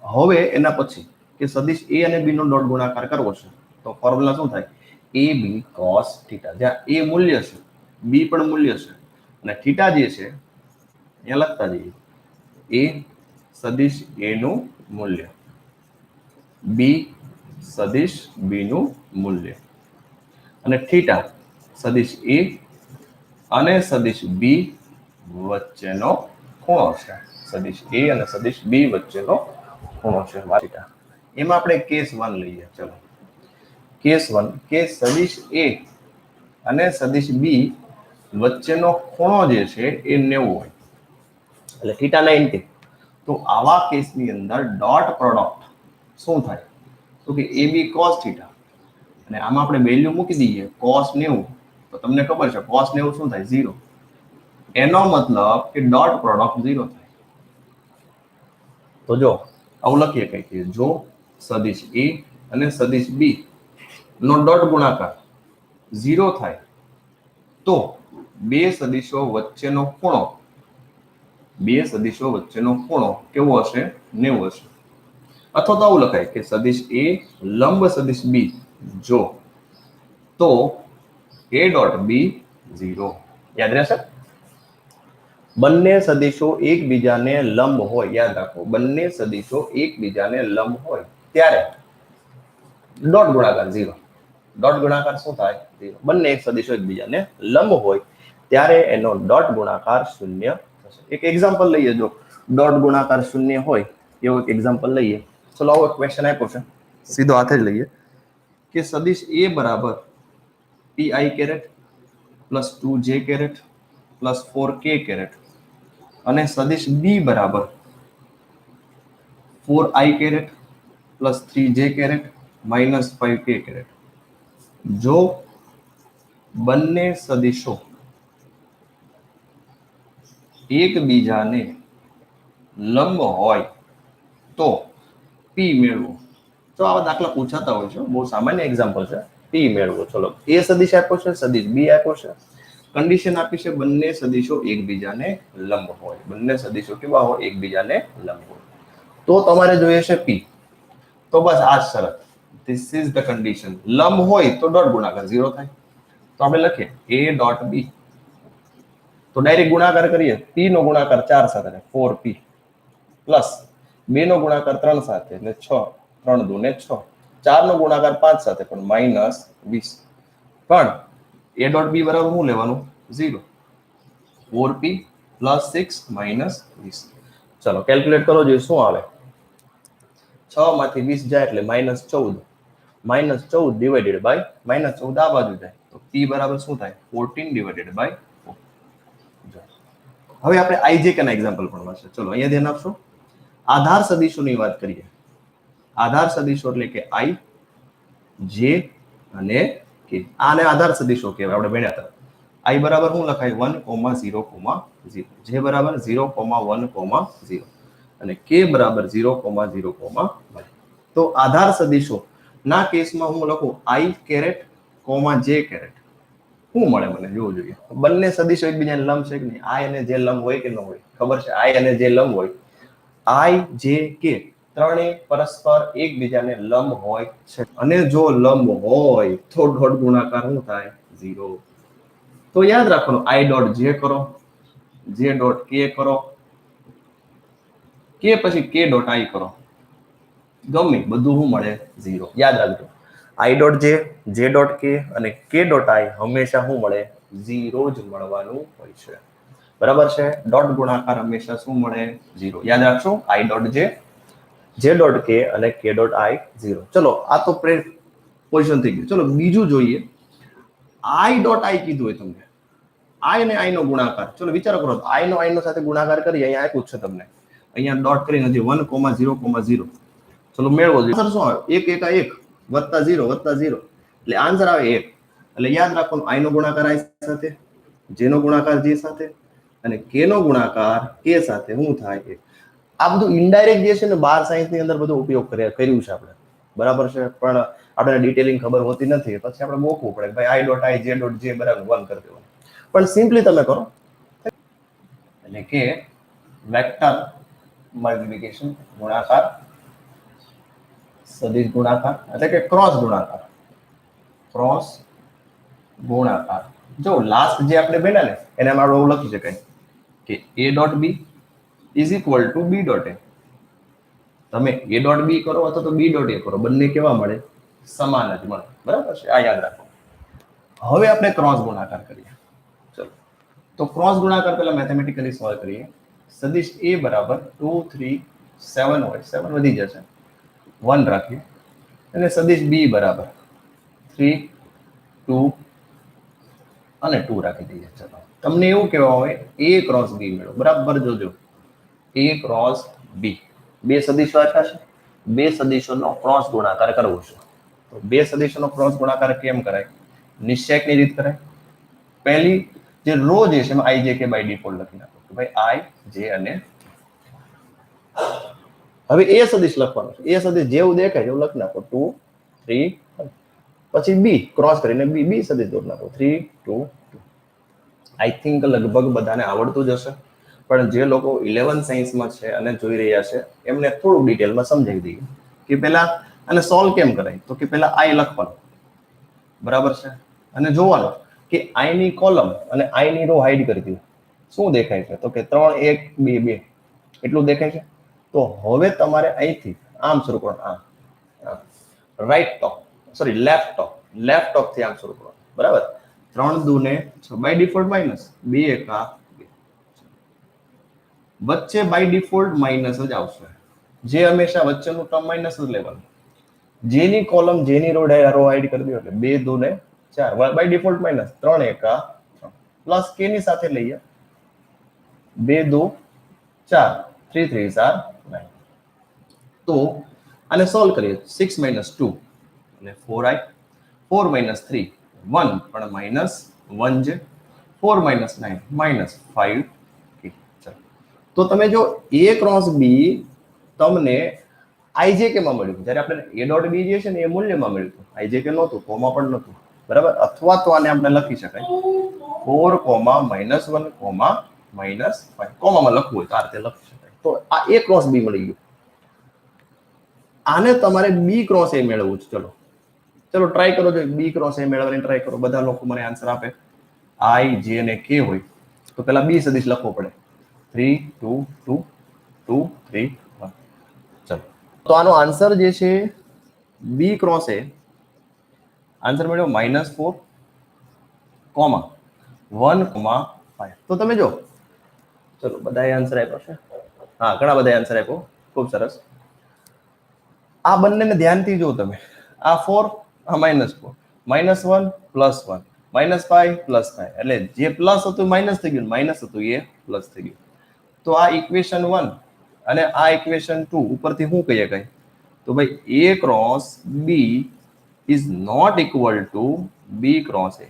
હવે એના પછી કે સદિશ A અને B નો ડોટ ગુણાકાર કરવો છે તો ફોર્મ્યુલા શું થાય? AB cos theta. જ્યાં A મૂલ્ય છે, B પણ મૂલ્ય છે, અને થીટા જે છે અહીંયા લખતા જઈએ. A સદિશ A નું મૂલ્ય, B સદિશ B નું મૂલ્ય, અને થીટા સદિશ A અને સદિશ બી વચ્ચેનો ખૂણો છે. સદિશ એ અને સદિશ બી વચ્ચેનો ખૂણો છે θ. એમાં આપણે કેસ 1 લઈએ. ચલો કેસ 1 કે સદિશ એ અને સદિશ બી વચ્ચેનો ખૂણો જે છે એ 90 હોય એટલે θ 90. તો આવા કેસની અંદર ડોટ પ્રોડક્ટ શું થાય? તો કે એ બી cos θ અને આમાં આપણે વેલ્યુ મૂકી દઈએ cos 90. તો તમને ખબર છે cos 90 શું થાય? 0. એનો મતલબ કે ડોટ પ્રોડક્ટ 0 થાય. તો જો આવું લખીએ કંઈક, જો સદિશ એ અને સદિશ બી નો ડોટ ગુણાકાર 0 થાય તો બે સદિશો વચ્ચેનો ખૂણો કેવો હશે? 90 હશે. અથવા તો આવું લખાય કે સદિશ એ લંબ સદિશ બી જો તો એ ડોટ બી 0. યાદ રહેશે? બંને સદિશો એકબીજાને લંબ હોય, યાદ રાખો, બંને સદિશો એકબીજાને લંબ હોય ત્યારે ડોટ ગુણાકાર 0. ડોટ ગુણાકાર શું થાય? 0. બંને એક સદિશો એકબીજાને લંબ હોય ત્યારે એનો ડોટ ગુણાકાર 0 થશે. એક એક્ઝામ્પલ લઈએ. જો ડોટ ગુણાકાર 0 હોય એવો એક એક્ઝામ્પલ લઈએ. ચલો આવો ક્વેશ્ચન આપ્યો છે, સીધો હાથે જ લઈએ કે સદિશ એ બરાબર pi caret plus 2j caret plus 4k caret અને સદિશ બી બરાબર 4i caret plus 3j caret minus 5k caret. જો બંને સદિશો એકબીજાને લંબ હોય તો પી મેળવો. તો આવા દાખલા પૂછાતા હોય છે, બહુ સામાન્ય એક્ઝામ્પલ છે. પી મેળવો. ચલો એ સદિશ આપ્યો છે, સદિશ બી આપ્યો છે, કન્ડિશન આપી છે બંને સદિશો એકબીજાને લંબ હોય. બંને સદિશો કેવા હોય? એકબીજાને લંબ હોય. તો તમારે જોઈએ છે પી. તો બસ આ જ શરત, ધીસ ઇઝ ધ કન્ડિશન. લંબ હોય તો ડોટ ગુણાકાર 0 થાય. તો આપણે લખીએ એ ડોટ બી. તો ડાયરેક્ટ ગુણાકાર કરીએ. પી નો ગુણાકાર 4 સાથે 4p પ્લસ 2 નો ગુણાકાર 3 સાથે એટલે 6, 3 2 ને 6, 4 નો ગુણાકાર 5 સાથે પણ માઇનસ 20. પણ એ ડોટ બી બરાબર શું લેવાનું? 0. 4p plus 6 minus 20. ચલો કેલ્ક્યુલેટ કરો જોઈએ શું આવે. 6 માંથી 20 જાય એટલે minus 14. Minus 14 divided by minus 14 આ બાજુ જાય તો p બરાબર શું થાય? 14 ડિવાઇડેડ બાય 4. હવે આપણે આઈજેકે ના એક્ઝામ્પલ ભણવા છે. ચલો અહીંયા ધ્યાન આપશો. આધાર સદિશોની વાત કરીએ. આધાર સદિશો એટલે કે i, j અને k. આને આધાર સદિશો કહેવાય. આપણે ભણ્યા હતા. i બરાબર શું લખાય? 1,0,0. j બરાબર 0,1,0 અને k બરાબર 0,0,1. તો આધાર સદિશો ના કેસમાં હું લખું i કેરેટ, j કેરેટ. શું મળે મને જોવું જોઈએ. બંને સદિશો એકબીજાને લંબ છે કે નહીં? i અને j લંબ હોય કે ન હોય? ખબર છે i અને j લંબ હોય. i, j, k ત્રણેય પરસ્પર એકબીજાને લંબ હોય છે અને જો લંબ હોય તો ડોટ ગુણાકાર શું થાય? 0. તો યાદ રાખવાનું i ડોટ j કરો, j ડોટ k કરો, કે પછી k ડોટ i કરો, ગમે બધું શું મળે? 0. યાદ રાખજો i dot j dot k અને k ડોટ i હંમેશા શું મળે? 0 જ મળવાનું હોય છે. બરાબર છે? ડોટ ગુણાકાર હંમેશા શું મળે? 0. યાદ રાખજો i dot j dot k અને k ડોટ i 0. ચલો આ તો પોઝિશન થઈ ગયું. ચલો બીજું જોઈએ. i ડોટ i કીધું હોય તમને, i અને i નો ગુણાકાર. ચલો વિચારો કરો, i નો સાથે ગુણાકાર કરી અહીંયા આપ્યું છે તમને. અહીંયા ડોટ કરીને હજી 1,0,0. ચલો મેળવો જોઈએ. આન્સર શું આવે? 1 1 1 વત્તા 0 વત્તા 0 એટલે આન્સર આવે 1. એટલે યાદ રાખવાનું i નો ગુણાકાર i સાથે, j નો ગુણાકાર j સાથે અને k નો ગુણાકાર k સાથે શું થાય? 1. આ બધું ઇનડાયરેક્ટ જે છે ને 12 સાયન્સ ની અંદર બધું ઉપયોગ કર્યું છે આપણે. બરાબર છે? પણ આપણે ડિટેલિંગ ખબર હોતી નથી. પછી આપણે ગોખવું પડે ભાઈ i dot i j dot j બરાબર 1 કરી દેવાનું. પણ સિમ્પલી તમે કરો એટલે કે વેક્ટર મલ્ટિપ્લિકેશન ગુણાકાર, સદિશ ગુણાકાર એટલે કે ક્રોસ ગુણાકાર. ક્રોસ ગુણાકાર. જો લાસ્ટ જે આપણે ભણ્યા ને એને આપણે એવું લખી શકાય કે a dot b is equal to b dot a. તમે a ડોટ b કરો અથવા તો b ડોટ a કરો, બંને કેવા મળે? સમાન જ મળે. બરાબર છે? આ યાદ રાખો. હવે આપણે ક્રોસ ગુણાકાર કરીએ. ચલો તો ક્રોસ ગુણાકાર પહેલા મેથેમેટિકલી સોલ્વ કરીએ. સદિશ a બરાબર 2 3 7 હોય, 7 વધી જશે, 1 રાખીએ. અને સદિશ b બરાબર 3 2 અને 2 રાખી દઈએ. ચલો, તમને એવું કહેવા હોય a ક્રોસ b મેળવો. બરાબર જોજો, a ક્રોસ b, બે સદિશો આપ્યા છે, બે સદિશોનો ક્રોસ ગુણાકાર કરવો છે. તો બે સદિશોનો ક્રોસ ગુણાકાર કેમ કરાય? નિશ્ચયકની રીત કરાય. પહેલી જે રો જે છે એમાં i j k by default લખી નાખો. તો ભાઈ i j અને હવે એ સદિશ લખવાનો છે. એ સદિશ જેવું દેખાય એવું લખી નાખો, 2 3 પછી b ક્રોસ કરીને b સદિશ દોરી નાખો, 3 2 2. આઈ થિંક લગભગ બધાને આવડતું જ હશે, પણ જે લોકો 11 સાયન્સમાં છે અને જોઈ રહ્યા છે એમને થોડું ડિટેલમાં સમજાવી દઈએ કે પહેલા આને સોલ્વ કેમ કરાય. તો કે પહેલા i લખવાનું, બરાબર છે, અને જોવાનું કે i ની કોલમ અને i ની રો હાઈડ કરી દો. શું દેખાય છે? તો કે 3 1 2 2 એટલું દેખાય છે. તો હવે તમારે અહીંથી આમ શરૂ કરવાનું, રાઈટ ટોપ, સોરી લેફ્ટ ટોપ થી આમ શરૂ કરવાનું, બરાબર. 3 2 ને 6 બાય ડિફોલ્ટ માઇનસ, 2 1 2, વચ્ચે બાય ડિફોલ્ટ માઇનસ જ આવશે. જે હંમેશા વચ્ચેનું ટર્મ માઇનસ જ લેવાનું. જેની કોલમ જેની રો હાઈડ કરી દો એટલે 2 2 ને 4 by default minus, 3 1 3 plus k ની સાથે લઈએ, 2 2 4 3 3 9. તો આને સોલ્વ કરીએ. 6 માઇનસ 2 એટલે 4i, 4 માઇનસ 3 1 પણ માઇનસ 1 છે, 4 માઇનસ 9 માઇનસ 5. તો તમે જો a ક્રોસ b તમને ijk માં મળ્યું, જ્યારે આપણે a ડોટ b જે છે ને એ મૂલ્યમાં મળ્યું હતું, ijk નહોતું, કોમા પણ નહોતું, બરાબર. અથવા તો આને આપણે લખી શકાય 4 કોમા માઇનસ 1 કોમા માઇનસ 5, કોમામાં લખવું હોય તો આ રીતે લખી શકાય. તો આ a ક્રોસ b મળી ગયું. આને તમારે b ક્રોસ a મેળવવું છે. ચલો ટ્રાય કરો, જો b ક્રોસ a મેળવવાની ટ્રાય કરો. બધા લોકો મને આન્સર આપે i j અને k હોય તો પેલા b સદિશ લખવો પડે, 3 2 2 2 3 1. ચલો, તો આનો આન્સર જે છે b ક્રોસ a, આન્સર મળ્યો -4 કોમા 1 કોમા 5. તો તમે જો, ચલો બધાએ આન્સર આપ્યો છે. હા, ઘણા બધાએ આન્સર આપ્યો, ખૂબ સરસ. આ બંનેને ધ્યાનથી જો તમે, આ 4 આ -4, -1 +1 -5 +5, એટલે જે પ્લસ હતું માઇનસ થઈ ગયું, માઇનસ હતું એ પ્લસ થઈ ગયું. તો આ ઇક્વેશન 1 અને આ ઇક્વેશન 2 ઉપરથી શું કહીએ કઈ? તો ભાઈ a cross b is not equal to b cross a.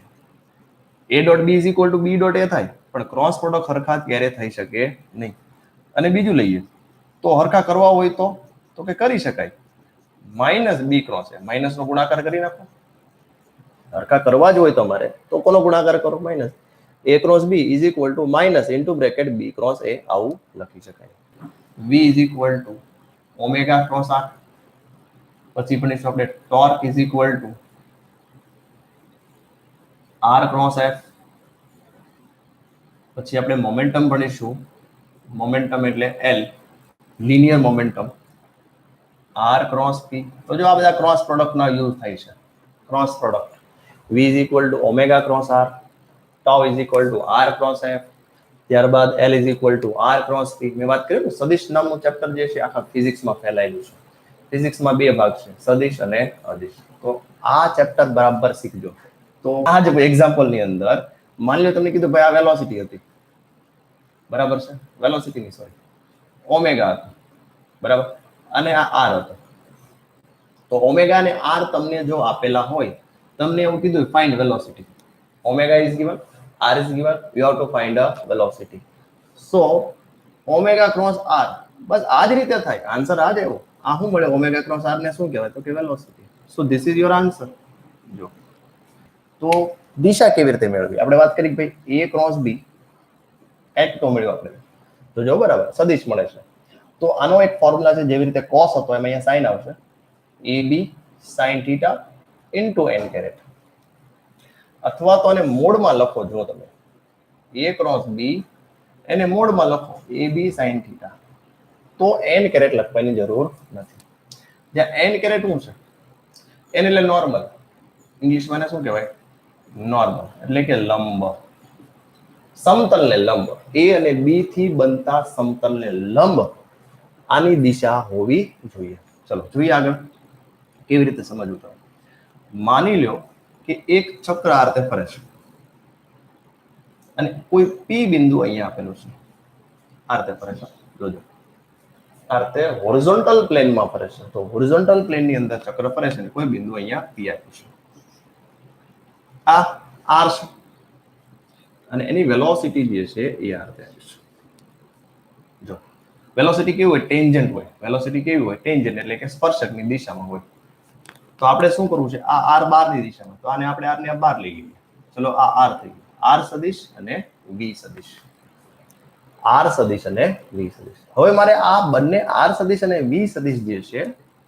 a dot b is equal to b dot a થાય, પણ ક્રોસ પ્રોડક્ટ હરખા ક્યારે થઈ શકે નહીં. અને બીજું લઈએ તો હરખા કરવા હોય તો કે કરી શકાય, minus b cross a, minus નો ગુણાકાર કરી નાખો. હરખા કરવા જ હોય તમારે તો કોનો ગુણાકાર કરો? Minus. a cross b is equal two minus into bracket b cross a, આવું લખી શકાય. v is equal two omega cross r, પછી ભણીશું આપણે torque is equal two r cross f, પછી આપણે મોમેન્ટમ ભણીશું. મોમેન્ટમ એટલે l, linear momentum, r cross p. તો જો આ બધા ક્રોસ પ્રોડક્ટના યુઝ થાય છે. Cross product v is equal two omega cross r, tau is equal two r cross f, ત્યારબાદ l is equal two r cross p. મેં વાત કરી સદિશ નામનું ચેપ્ટર જે છે આખા ફિઝિક્સમાં ફેલાયેલું છે. ફિઝિક્સમાં બે ભાગ છે, સદિશ અને અદિશ. તો આ ચેપ્ટર બરાબર શીખજો. તો આ જ એક્ઝામ્પલની અંદર માની લો તમને કીધું ભાઈ આ વેલોસિટી હતી, બરાબર છે, વેલોસિટી ની સોરી ઓમેગા હતું, બરાબર, અને આ r હતો. તો ઓમેગા અને r તમને જો આપેલા હોય, તમને એવું કીધું find velocity, omega is given, r is given, you have to find a velocity. So omega cross r, બસ આ જ રીતે થાય. આન્સર આ જ આવ્યો. આ શું મળે? ઓમેગા ક્રોસ r ને શું કહેવાય? તો કે velocity. So this is your answer. જો તો દિશા કેવી રીતે મેળવી? આપણે વાત કરી કે ભાઈ a ક્રોસ b એક તો મળ્યો આપણે, તો જો બરાબર સદિશ મળે છે. તો આનો એક ફોર્મ્યુલા છે, જેવી રીતે cos હતો એમાં અહીંયા sin આવશે, ab sin θ into n caret. અથવા તો આને મોડમાં લખો, જો તમે a ક્રોસ b એને મોડમાં લખો ab sin θ, તો n કેરેટ લખવાની જરૂર નથી. જ્યાં n કેરેટ શું છે? n એટલે નોર્મલ, ઇંગ્લિશમાં શું કહેવાય? નોર્મલ એટલે કે લંબ. સમતલને લંબ, એ અને બી થી બનતા સમતલને લંબ આની દિશા હોવી જોઈએ. ચલો જોઈએ આગળ કેવી રીતે સમજવું. તો માની લો કે એક ચક્ર આ રીતે ફરે છે અને કોઈ પી બિંદુ અહીંયા આપેલું છે, આ રીતે ફરે છે. જોજો આ રીતે હોરિઝોન્ટલ પ્લેનમાં ફરે છે. તો હોરિઝોન્ટલ પ્લેનની અંદર ચક્ર ફરે છે, કોઈ બિંદુ અહીંયા પી આપ્યું છે, આ આર છે અને એની વેલોસિટી જે છે એ આ રીતે આવી છે. જો વેલોસિટી કેવી હોય? ટેન્જન્ટ હોય. વેલોસિટી કેવી હોય? ટેન્જન્ટ, એટલે કે સ્પર્શકની દિશામાં હોય. તો આપણે શું કરવું છે? આ આર બારની દિશામાં, તો આને આપણે આર ને બહાર લઈ લઈએ. ચલો આ આર થઈ ગયું, આર સદિશ અને વી સદિશ, આર સદિશ અને વી સદિશ. હવે મારે આ બંને આર સદિશ અને વી સદિશ જે છે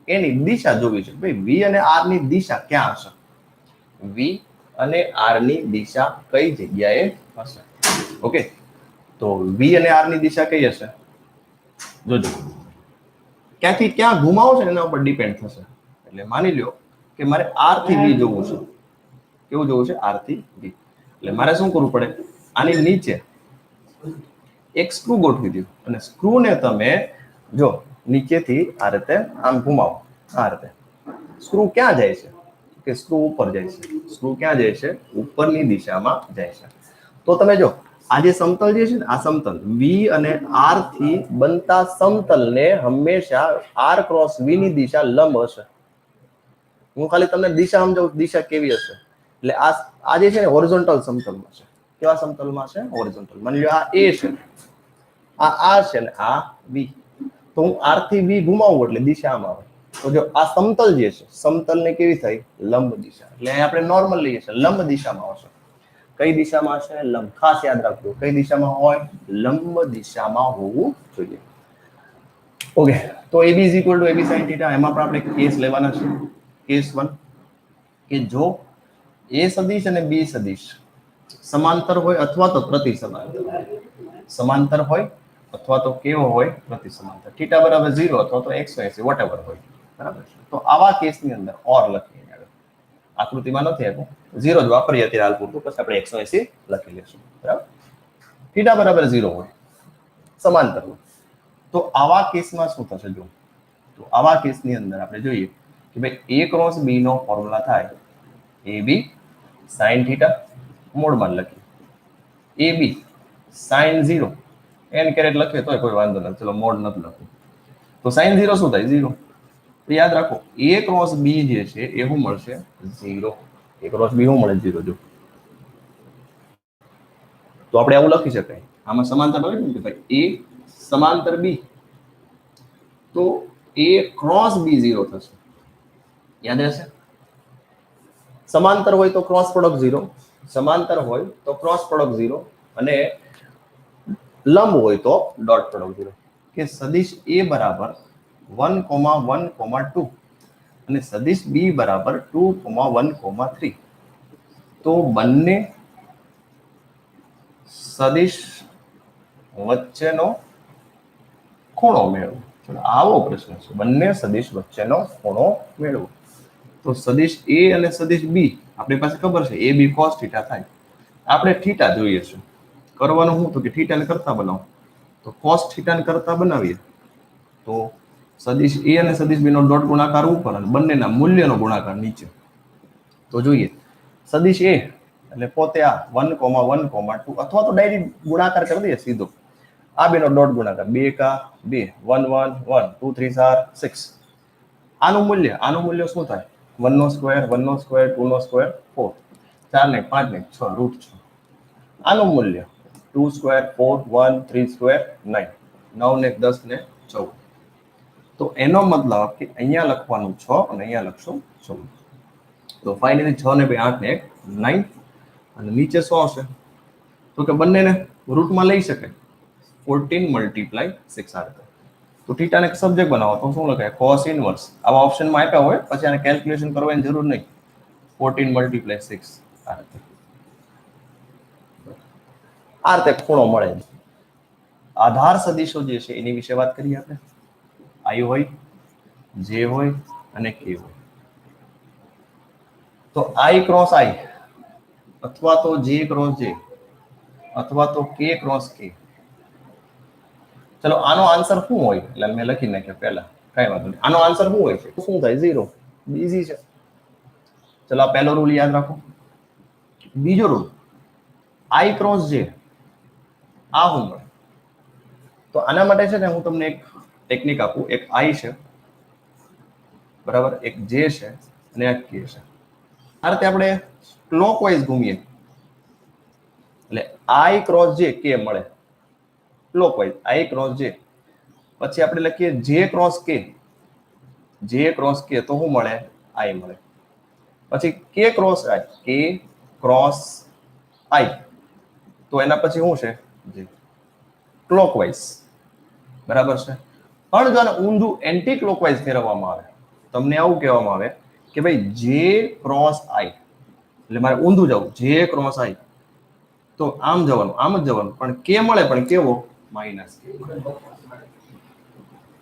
એની દિશા જોવી છે. ભાઈ વી અને આર ની દિશા ક્યાં હશે? વી અને આર ની દિશા કઈ જગ્યાએ હશે? ઓકે, તો વી અને આર ની દિશા કઈ હશે? જોજો ક્યાંથી ક્યાં ઘુમાવો છે એના ઉપર ડિપેન્ડ થશે. એટલે માની લ્યો કે મારે આર થી વી જોવું છે. કેવું જોવું છે? આર થી વી. એટલે મારે શું કરવું પડે? આની નીચે એક સ્ક્રૂ ગોઠવી દો અને સ્ક્રૂ ને તમે જો નીચેથી આ રીતે આમ ઘુમાવો. આ રીતે સ્ક્રૂ ક્યાં જાય છે? કે સ્ક્રૂ ઉપર જાય છે. સ્ક્રૂ ક્યાં જાય છે? ઉપરની દિશામાં જાય છે. તો તમે જો આ જે સમતલ જે છે ને, આ સમતલ વી અને આર થી બનતા સમતલને હંમેશા આર ક્રોસ વી ની દિશા લંબ હશે. હું ખાલી તમને દિશા સમજાવું, દિશા કેવી હશે. એટલે આ જે છે ને હોરિઝોન્ટલ સમતલમાં છે. કેવા સમતલમાં છે? હોરિઝોન્ટલ. માની લો આ એ છે, આ આર છે ને આ વી. તો હું આર થી વી ઘુમાવું એટલે દિશા આમ આવે. તો જો આ સમતલ જે છે, સમતલ ને કેવી થઈ? લંબ દિશા. એટલે આપણે નોર્મલ લઈએ છીએ, લંબ દિશામાં આવશે. કઈ દિશામાં છે? લંબ. ખાસ યાદ રાખજો, કઈ દિશામાં હોય? લંબ દિશામાં હોવું જોઈએ. ઓકે, તો AB is equal to AB sin theta. એમાં પણ આપણે કેસ લેવાના છે. કેસ 1 કે જો A સદિશ અને B સદિશ સમાંતર હોય અથવા તો પ્રતિ સમાંતર. સમાંતર હોય અથવા તો કેવો હોય? પ્રતિ સમાંતર. થીટા બરાબર 0 અથવા તો 180 વોટએવર હોય. બરાબર છે. તો આવા કેસની અંદર ઓર લખીએ. આકૃતિમાં નથી આપ્યું, 0 જ વાપરીએ અત્યારે હાલ પૂરતું, પછી આપણે 180 લખી લેશું. બરાબર. થીટા બરાબર 0 હોય, સમાંતર હોય. તો આવા કેસમાં શું થશે? જો તો આવા કેસની અંદર આપણે જોઈએ કે ભાઈ A ક્રોસ B નો ફોર્મ્યુલા થાય AB sin થીટા, મોડમાં લખીએ AB sin 0, n કેરેટ લખીએ તોય કોઈ વાંધો નથી, ચલો મોડ નથી લખવું. તો sin 0 શું થાય? 0. તો યાદ રાખો A ક્રોસ B જે છે એ શું મળશે? 0. A ક્રોસ B શું મળે? 0. જો તો આપણે આવું લખી શકાય. આમાં સમાંતર હોય ને કે ભાઈ A સમાંતર B, તો A ક્રોસ B 0 થશે. યાદ રહેશે? સમાંતર હોય તો ક્રોસ પ્રોડક્ટ 0, સમાંતર હોય તો ક્રોસ પ્રોડક્ટ 0 અને લંબ હોય તો ડોટ પ્રોડક્ટ 0. કે સદિશ A બરાબર 1,1,2 અને સદિશ B બરાબર 2,1,3. તો બંને સદિશ વચ્ચેનો ખૂણો મેળવો. આવો પ્રશ્ન છે, બંને સદિશ વચ્ચેનો ખૂણો મેળવો. તો સદિશ A અને સદિશ B આપણી પાસે ખબર છે AB cos થીટા થાય. આપણે થીટા જોઈએ છે. કરવાનું શું તો કે થીટાને કરતા બનાવો. તો cos થીટાને કરતા બનાવીએ તો સદિશ A અને સદિશ B નો ડોટ ગુણાકાર ઉપર અને બંનેના મૂલ્યનો ગુણાકાર નીચે. તો જોઈએ સદિશ A એટલે પોતે આ 1,1,2 અથવા તો ડાયરેક્ટ ગુણાકાર કરી દઈએ સીધો. આ બેનો ડોટ ગુણાકાર 2 કા 2, 1 1 1 2 3 4 6. આનું મૂલ્ય શું થાય? 1 નો સ્ક્વેર 1 નો સ્ક્વેર 2 નો સ્ક્વેર 4, 4 ને 5 ને 6 √6. આનું મૂલ્ય 2 સ્ક્વેર 4 1 3 સ્ક્વેર 9, 9 ને 10 ને 14. તો એનો મતલબ કે અહીંયા લખવાનું 6 અને અહીંયા લખશું 14. તો ફાઇનલી 6 ને 2 8 ને 9 અને નીચે શું આવશે? તો કે બંનેને રૂટમાં લઈ શકાય. 14 × 6 આ રીતે. તો થીટાને સબ્જેક્ટ બનાવો તો શું લખાય? cos inverse. આવા ઓપ્શનમાં આપ્યા હોય પછી આને કેલ્ક્યુલેશન કરવાની જરૂર નહીં. 14 × 6 આ રીતે. આ રીતે ખૂણો મળે. આધાર સદિશો જે છે એની વિશે વાત કરીએ આપણે. I હોય, J હોય અને K હોય. તો I ક્રોસ I અથવા તો J ક્રોસ J અથવા તો કે ક્રોસ કે. ચલો આનો આન્સર શું હોય? એટલે મેં લખી નાખ્યો પહેલા, કઈ વાંધો નહીં. આનો આન્સર શું હોય છે? શું થાય? 0. ઈઝી છે. ચલો આ પહેલો રૂલ યાદ રાખો. બીજો રૂલ, આઈ ક્રોસ જે, આ શું મળે? તો આના માટે છે ને હું તમને એક ટેકનિક આપું. એક આઈ છે, બરાબર, એક જે છે અને એક કે છે. આ રીતે આપણે ક્લોકવાઇઝ ઘૂમીએ એટલે આઈ ક્રોસ જે કે મળે, ક્લોકવાઇઝ આઈ ક્રોસ જે. પછી આપણે લખીએ જે ક્રોસ કે, જે ક્રોસ કે તો શું મળે? આઈ મળે. પછી કે ક્રોસ આઈ, કે ક્રોસ આઈ તો એના પછી શું છે? જે. ક્લોકવાઇઝ, બરાબર છે. પણ જો ઊંધું એન્ટી ક્લોકવાઇઝ ફેરવવામાં આવે, તમને આવું કહેવામાં આવે કે ભાઈ જે ક્રોસ આઈ, એટલે મારે ઊંધું જવું, જે ક્રોસ આઈ તો આમ જવાનું, આમ જ જવાનું, પણ કે મળે, પણ કેવો? માઇનસ કે.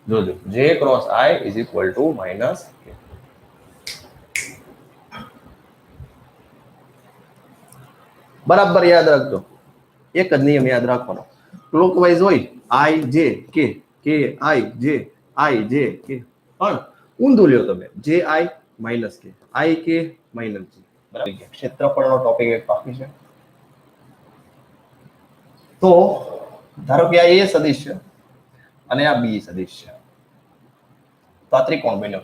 જોજો, જે cross I is equal two minus કે. બરાબર યાદ રાખજો. એક જ નિયમ યાદ રાખવાનો. ક્લોકવાઇઝ હોય આઈ જે કે, કે આઈ જે, આઈ જે કે. પણ ઊંધું લ્યો તમે, જે આઈ માઇનસ કે, આઈ કે માઇનસ જે. બરાબર. ક્ષેત્રફળનો ટોપિક એક બાકી છે. તો ધારો કે આ એ સદિશ છે અને આ બી સદિશ છે. તો આ ત્રિકોણ બન્યો.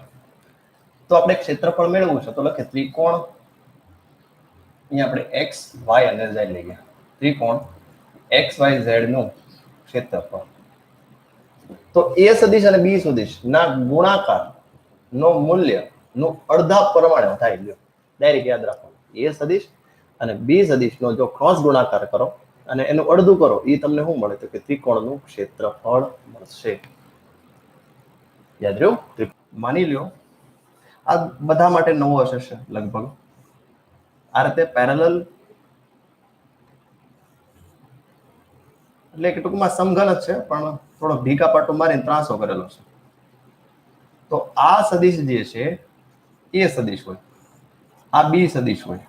તો આપણે ક્ષેત્રફળ મેળવવું છે તો લખે ત્રિકોણ, અહીંયા આપણે એક્સ વાય અને ઝેડ લઈ ગયા. ત્રિકોણ એક્સ વાય ઝેડ નું ક્ષેત્રફળ. તો એ સદિશ અને બી સદિશ ના ગુણાકાર નો મૂલ્ય નું અડધા પ્રમાણે થાય. લ્યો ડાયરેક્ટ યાદ રાખવાનું. એ સદિશ અને બી સદિશ નો જો ક્રોસ ગુણાકાર કરો અને એનું અડધું કરો, એ તમને શું મળે? તો કે ત્રિકોણનું ક્ષેત્રફળ મળશે. યાદ રહ્યું? માની લ્યો આ બધા માટે નવો હશે લગભગ. આ રીતે પેરેલલ એટલે કે ટૂંકમાં સમઘન જ છે, પણ થોડો ભીકા પાટો મારીને ત્રાસો કરેલો છે. તો આ સદિશ જે છે એ સદિશ હોય, આ બી સદિશ હોય,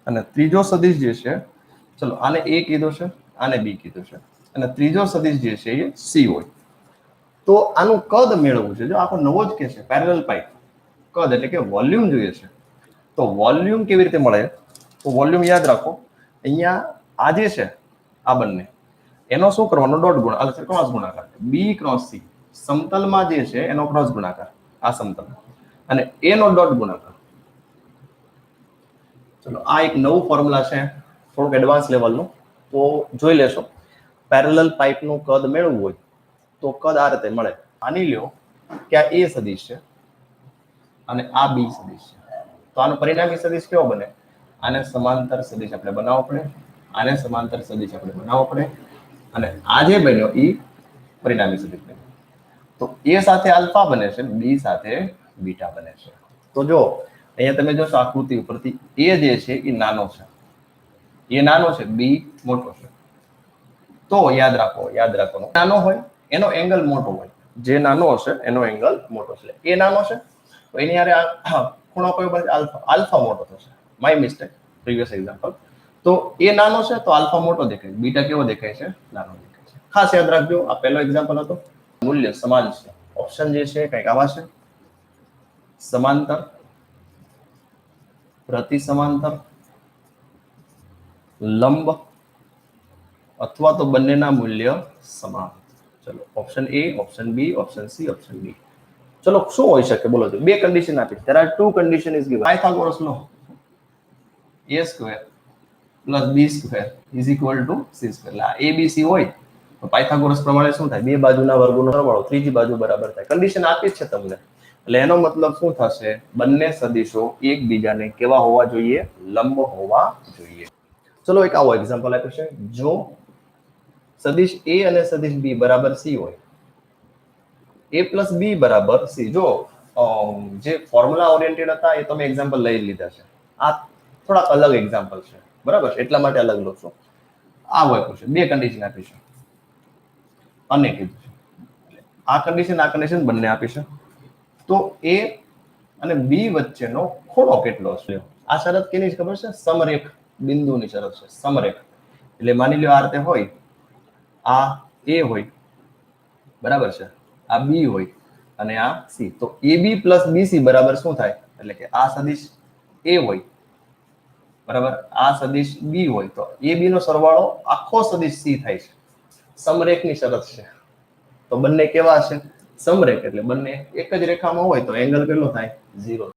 અને ત્રીજો સદિશ જે છે, ચલો આને એ કીધો છે, આને બી કીધું છે, અને ત્રીજો સદિશ જે છે એ સી હોય. તો આનું કદ મેળવવું છે. જો આપણો નવો જ કે છે પેરેલલ પાઇપ, કદ એટલે કે વોલ્યુમ જોઈએ છે. તો વોલ્યુમ કેવી રીતે મળે? તો વોલ્યુમ યાદ રાખો, અહીંયા આ જે છે આ બંને, એનો શું કરવાનો? ડોટ ગુણાકાર, ક્રોસ ગુણાકાર. બી ક્રોસ સી સમતલમાં જે છે એનો ક્રોસ ગુણાકાર, આ સમતલ, અને એનો ડોટ ગુણાકાર. ચલો આ એક નવું ફોર્મ્યુલા છે, થોડુંક એડવાન્સ લેવલનું, તો જોઈ લેશો. પેરેલલ પાઇપનું કદ મેળવવું હોય તો કદ આ રીતે મળે. માની લ્યો કે આ એ સદિશ છે અને આ બી સદિશ છે. તો આનો પરિણામી સદિશ કેવો બને? આને સમાંતર સદિશ આપણે બનાવવો પડે, આને સમાંતર સદિશ આપણે બનાવવો પડે, અને આ જે બન્યો એ પરિણામી સદિશ બન્યો. તો એ સાથે આલ્ફા બને છે, બી સાથે બીટા બને છે. તો જો અહીંયા તમે જોશો આકૃતિ ઉપરથી, એ જે છે એ નાનો છે, એ નાનો છે, બી મોટો છે. તો યાદ રાખવાનું, નાનો હોય એનો એંગલ મોટો હોય, જે નાનો હશે એનો એંગલ મોટો છે. એ નાનો છે તો એની હારે ખૂણો કયો બનશે? આલ્ફા. આલ્ફા મોટો થશે. My mistake, previous example. તો એ નાનો છે તો આલ્ફા મોટો દેખાય, બીટા કેવો દેખાય છે? નાનો દેખાય છે. ખાસ યાદ રાખજો, આ પહેલો એક્ઝામ્પલ હતો. મૂલ્ય સમાન છે. ઓપ્શન જે છે કંઈક આવા છે: સમાંતર, પ્રતિ સમાંતર, લંબ, અથવા તો બંનેના મૂલ્ય સમાન. ચલો option A, option B, option C, option D. ચલો શું હોઈ શકે? બોલો. બે કન્ડિશન આપી. there are two condition is given. Pythagoras લો, a square plus b square is equal to c square. એટલે a b c હોય તો પાયથાગોરસ પ્રમાણે શું થાય? બે બાજુના વર્ગોનો સરવાળો ત્રીજી બાજુ બરાબર થાય. કન્ડિશન આપી જ છે તમને. એટલે એનો મતલબ શું થશે? બંને સદિશો એકબીજાને કેવા હોવા જોઈએ? લંબ હોવા જોઈએ. ચલો એક આવો એક્ઝામ્પલ આપ્યો છે. જો સદિશ a અને સદિશ b બરાબર c હોય, a પ્લસ b બરાબર c. જો જે ફોર્મ્યુલા ઓરિએન્ટેડ હતા એ તમે એક્ઝામ્પલ લઈ લીધા છે. આ થોડા અલગ એક્ઝામ્પલ છે, બરાબર? એટલા માટે અલગ લો છો. આ હોય છે, બે કન્ડિશન આપી છે અને કીધું છે આ કન્ડિશન બંને આપી છે. તો a અને b વચ્ચેનો ખૂણો કેટલો છે? આ શરત કેની ખબર છે? સમરેખ બિંદુની શરત છે. સમરેખ એટલે માની લો આ રીતે હોય, આ એ હોય, બરાબર છે, આ બી હોય અને આ સી, તો AB પ્લસ BC બરાબર શું થાય? એટલે કે આ સદિશ એ હોય, બરાબર, આ સદિશ બી હોય, તો AB નો સરવાળો આખો સદિશ સી થાય છે. સમરેખની શરત છે. તો બંને કેવા છે? સમરેખ, એટલે બંને એક જ રેખામાં હોય તો એંગલ કેટલો થાય? 0.